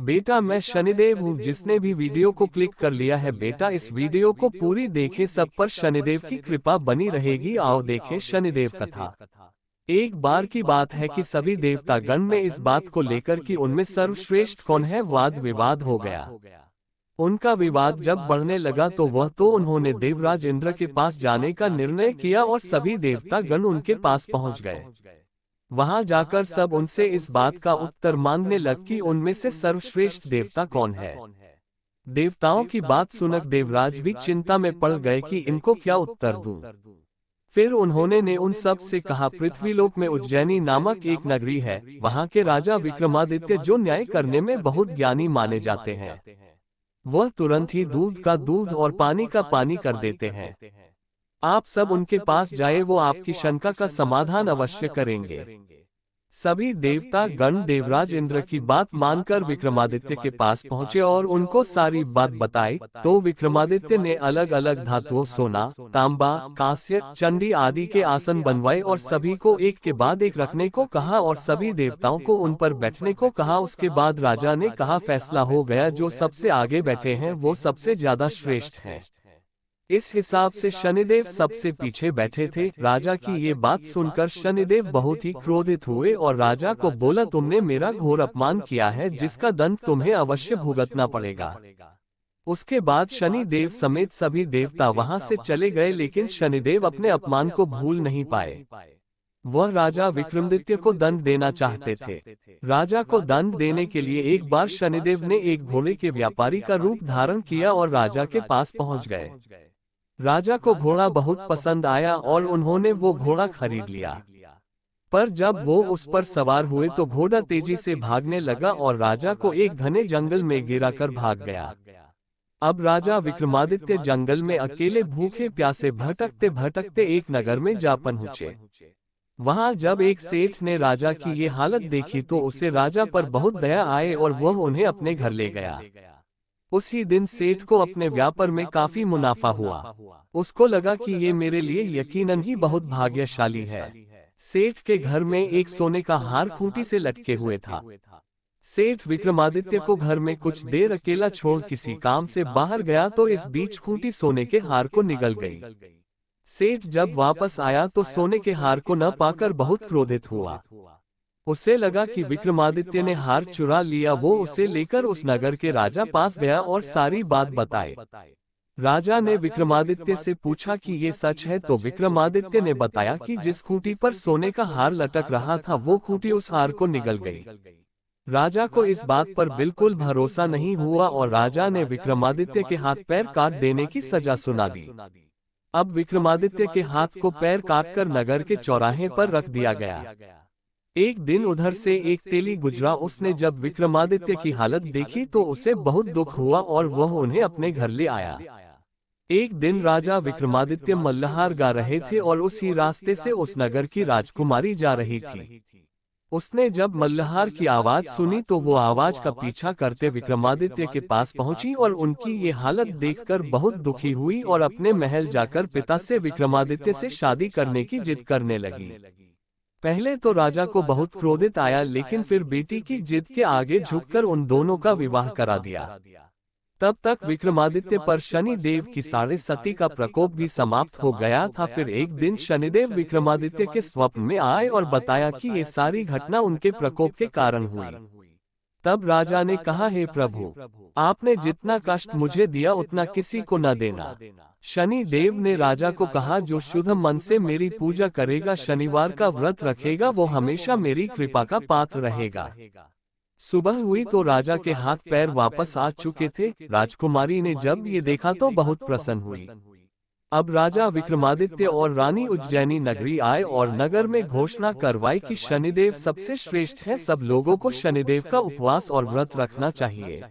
बेटा मैं शनिदेव हूँ। जिसने भी वीडियो को क्लिक कर लिया है बेटा इस वीडियो को पूरी देखें, सब पर शनिदेव की कृपा बनी रहेगी। आओ देखें शनिदेव कथा। एक बार की बात है कि सभी देवतागण में इस बात को लेकर कि उनमें सर्वश्रेष्ठ कौन है वाद विवाद हो गया। उनका विवाद जब बढ़ने लगा तो उन्होंने देवराज इंद्र के पास जाने का निर्णय किया और सभी देवतागण उनके पास पहुंच गए। वहां जाकर सब उनसे इस बात का उत्तर मांगने लग कि उनमें से सर्वश्रेष्ठ देवता कौन है। देवताओं की बात सुनकर देवराज भी चिंता में पड़ गए कि इनको क्या उत्तर दूं। फिर उन्होंने ने उन सब से कहा, पृथ्वीलोक में उज्जैनी नामक एक नगरी है, वहां के राजा विक्रमादित्य जो न्याय करने में बहुत ज्ञानी माने जाते हैं, वह तुरंत ही दूध का दूध और पानी का पानी कर देते हैं। आप सब उनके पास जाए, वो आपकी शंका का समाधान अवश्य करेंगे। सभी देवता गण देवराज इंद्र की बात मानकर विक्रमादित्य के पास पहुंचे और उनको सारी बात बताई। तो विक्रमादित्य ने अलग अलग धातुओं सोना, तांबा, कांस्य, चंडी आदि के आसन बनवाए और सभी को एक के बाद एक रखने को कहा और सभी देवताओं को उन पर बैठने को कहा। उसके बाद राजा ने कहा, फैसला हो गया, जो सबसे आगे बैठे हैं वो सबसे ज्यादा श्रेष्ठ हैं। इस हिसाब से शनिदेव सबसे पीछे बैठे थे। राजा की ये बात सुनकर शनिदेव बहुत ही क्रोधित हुए और राजा को बोला, तुमने मेरा घोर अपमान किया है, जिसका दंड तुम्हें अवश्य भुगतना पड़ेगा। उसके बाद शनिदेव समेत सभी देवता वहां से चले गए, लेकिन शनिदेव अपने अपमान को भूल नहीं पाए। वह राजा विक्रमादित्य को दंड देना चाहते थे। राजा को दंड देने के लिए एक बार शनिदेव ने एक घोड़े के व्यापारी का रूप धारण किया और राजा के पास पहुंच गए। राजा को घोड़ा बहुत पसंद आया और उन्होंने वो घोड़ा खरीद लिया। पर जब वो उस पर सवार हुए तो घोड़ा तेजी से भागने लगा और राजा को एक घने जंगल में गिराकर भाग गया। अब राजा विक्रमादित्य जंगल में अकेले भूखे प्यासे भटकते भटकते एक नगर में जा पहुंचे। वहां जब एक सेठ ने राजा की ये हालत देखी तो उसे राजा पर बहुत दया आए और वह उन्हें अपने घर ले गया। उसी दिन सेठ को अपने व्यापार में काफी मुनाफा हुआ। उसको लगा कि ये मेरे लिए यकीनन ही बहुत भाग्यशाली है। सेठ के घर में एक सोने का हार खूंटी से लटके हुए था। सेठ विक्रमादित्य को घर में कुछ देर अकेला छोड़ किसी काम से बाहर गया तो इस बीच खूंटी सोने के हार को निगल गई। सेठ जब वापस आया तो सोने के हार को न पाकर बहुत क्रोधित हुआ। उसे लगा कि विक्रमादित्य ने हार चुरा लिया। वो उसे लेकर उस नगर के राजा पास गया और सारी बात बताई। राजा ने विक्रमादित्य से पूछा कि ये सच है, तो विक्रमादित्य ने बताया कि जिस खूंटी पर सोने का हार लटक रहा था वो खूंटी उस हार को निगल गई। राजा को इस बात पर बिल्कुल भरोसा नहीं हुआ और राजा ने विक्रमादित्य के हाथ पैर काट देने की सजा सुना दी। अब विक्रमादित्य के हाथ को पैर काटकर नगर के चौराहे पर रख दिया गया। एक दिन उधर से एक तेली गुजरा। उसने जब विक्रमादित्य की हालत देखी तो उसे बहुत दुख हुआ और वह उन्हें अपने घर ले आया। एक दिन राजा विक्रमादित्य मल्लहार गा रहे थे और उसी रास्ते से उस नगर की राजकुमारी जा रही थी। उसने जब मल्लहार की आवाज सुनी तो वो आवाज का पीछा करते विक्रमादित्य के पास पहुंची और उनकी ये हालत देखकर बहुत दुखी हुई और अपने महल जाकर पिता से विक्रमादित्य से शादी करने की जिद करने लगी। पहले तो राजा को बहुत क्रोधित आया, लेकिन फिर बेटी की जिद के आगे झुककर उन दोनों का विवाह करा दिया। तब तक विक्रमादित्य पर शनि देव की साढ़े सती का प्रकोप भी समाप्त हो गया था। फिर एक दिन शनिदेव विक्रमादित्य के स्वप्न में आए और बताया कि ये सारी घटना उनके प्रकोप के कारण हुई। तब राजा ने कहा, हे प्रभु, आपने जितना कष्ट मुझे दिया उतना किसी को न देना। शनि देव ने राजा को कहा, जो शुद्ध मन से मेरी पूजा करेगा, शनिवार का व्रत रखेगा, वो हमेशा मेरी कृपा का पात्र रहेगा। सुबह हुई तो राजा के हाथ पैर वापस आ चुके थे। राजकुमारी ने जब ये देखा तो बहुत प्रसन्न हुई। अब राजा विक्रमादित्य और रानी उज्जैनी नगरी आए और नगर में घोषणा करवाई कि शनिदेव सबसे श्रेष्ठ है। सब लोगों को शनिदेव का उपवास और व्रत रखना चाहिए।